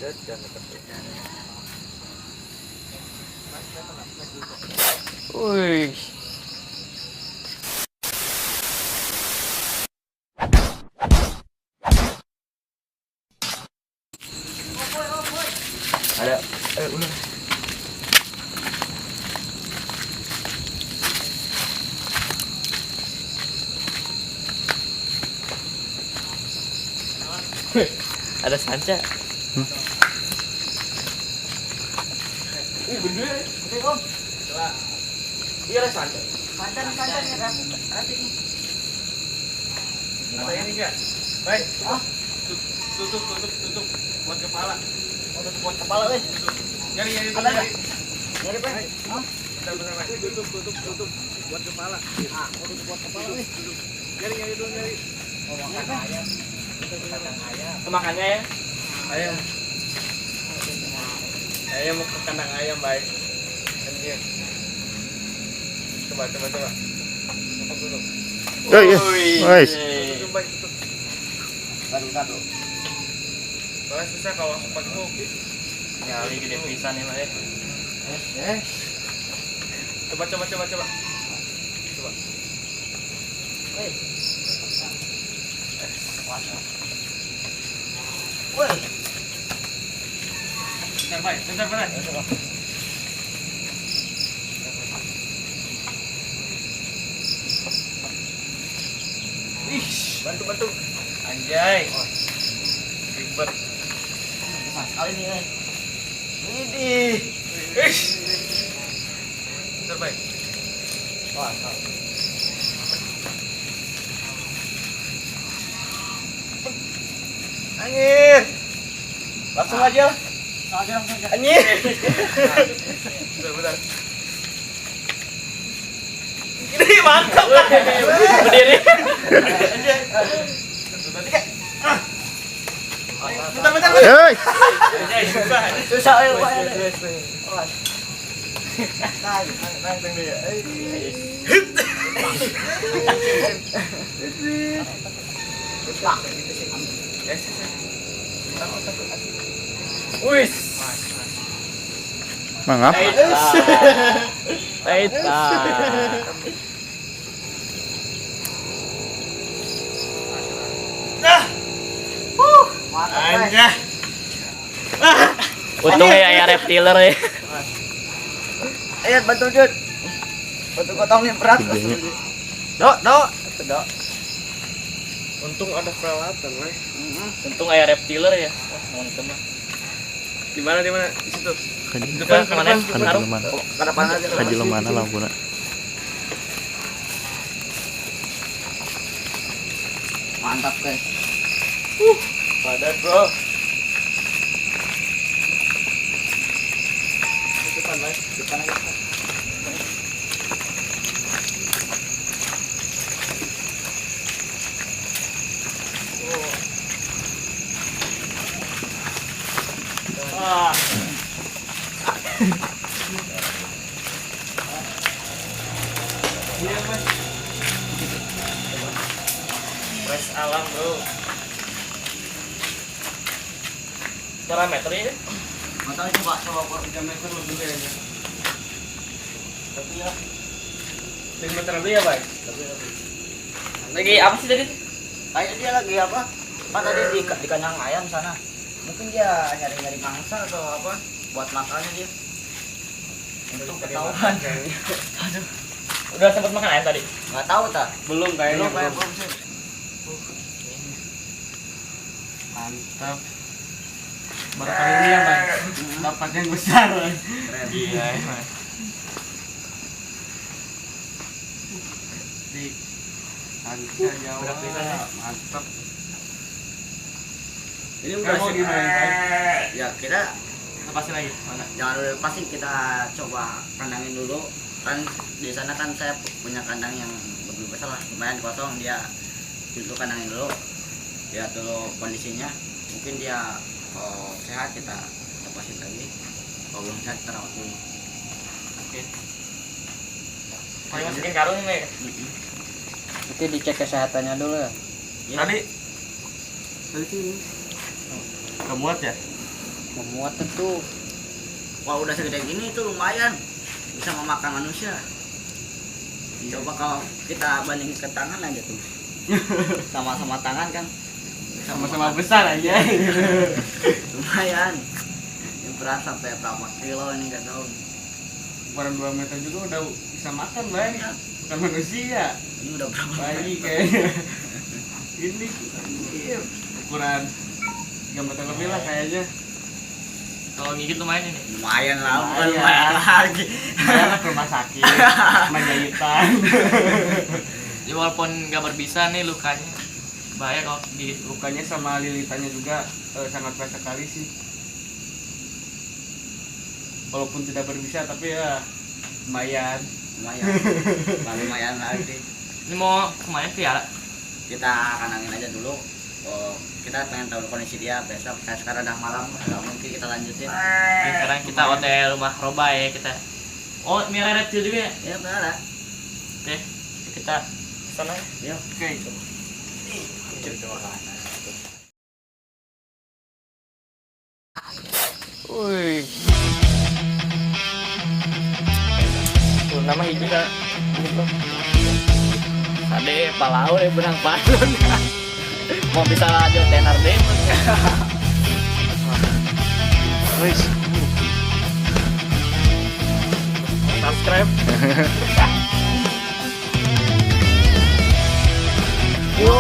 Wih. Ada ular. Ada sanca. Gede. Oke, Om. Coba. Iya, ada sanca. Sanca nih, rapi nih. Ada ini enggak? Baik. Tutup buat kepala. Buat kepala, weh. Nyari dulu. Nyari, Pak. Bentar, Pak. Tutup buat kepala. Tutup buat kepala, weh. Nyari dulu. Oh, makan ayam. Makannya ya? Ayam. Ayam mau ke kandang ayam, baik. Anjir. Coba. Tutup dulu. Guys. Baru. Soalnya susah kalau sempat hobi. Nyali gede pisan ya, Pak. Coba. Woi. Bentar, Pak. Ih, bantu. Anjay. Ribet. Kali ini, Widih. Ih. Bentar, Pak. Wah, anjir. Langsung aja. Anjir. Bentar. Ini mantap. Berdiri. Anjir. Bentar. Hei. Susah ya, Pak. Wis. Mangap. Baita. Anjay. Untungnya ya reptiler ya. Ayo bantu Jun. Bantu potong nih berat. Dok. Untung ada peralatan, weh. Untung aya reptiler ya. Mantap mah. Di mana? Di situ. Depan mana? Kaji mana lampuna. Mantap, guys. Padat, bro. Depan aja. Iya, Mas. Fresh alam, bro. Berapa meter ini? Mantap coba 3 meter lebih kayaknya. Tapi ya 3 meter lebih ya, Pak? Lagi apa sih tadi? Kayak dia lagi apa? Kan tadi di kandang ayam sana. Mungkin dia nyari mangsa atau apa buat makannya dia. Untuk ketahuan. Aduh. Udah sempat makan ayam tadi? Enggak tahu ta? Belum kayaknya. Belum sih. Mantap. Baru kali ini ya, Bang. Dapat yang besar. Keren. Iya, Mas. Di Anca Jawa. Mantap. Ini Udah mau gimana? Ya kita Lepasin lagi. Mana? jangan dulu lepasin, kita coba kandangin dulu. Kan di sana kan saya punya kandang yang lebih besar lah, lumayan kosong. Dia itu kandangin dulu, lihat dulu kondisinya. Mungkin dia sehat, kita lepasin lagi. Kalau belum sehat kita rawat dulu. Oke. Mau masukin karung ini? Nanti dicek kesehatannya dulu ya. Tadi sini. Kemuat ya? Memuat tentu. Kalau udah segede gini itu lumayan bisa memakan manusia. Coba kalau kita bandingin ke tangan aja tuh. Sama-sama tangan kan. Sama-sama besar aja. Lumayan. Ini berat sampai berapa kilo ini nggak tahu. Ukuran 2 meter juga udah bisa makan, Bang. Bukan manusia. Ini udah berapa Bayi meter? kayaknya. Ini ukuran 3 meter lebih lah kayaknya. Kalau gigit lumayan ini. Lumayan lah, bukan Lumayan. lumayan lagi. Saya ke rumah sakit, main jahitan. Ya walaupun nggak berbisa nih lukanya, bahaya kalau gigit. Lukanya sama lilitannya juga sangat keras sekali sih. Walaupun tidak berbisa tapi ya lumayan. Lumayan. Bukan lumayan lagi. Ini mau kemana Tiara? Kita kanangin aja dulu. Oh, kita pengen tahu kondisi dia besok. Sekarang udah malam, nggak mungkin kita lanjutin. Oke, sekarang kita hotel rumah Roba ya kita. Oh, Mira Reptil juga ya? Ya benar. Oke, kita sana. Yuk. Oke. Wih. Tuh nama hiji kan. Ade palau deh benang palun. Mau bisa lanjut tenar deh. Wis. Subscribe. Yo.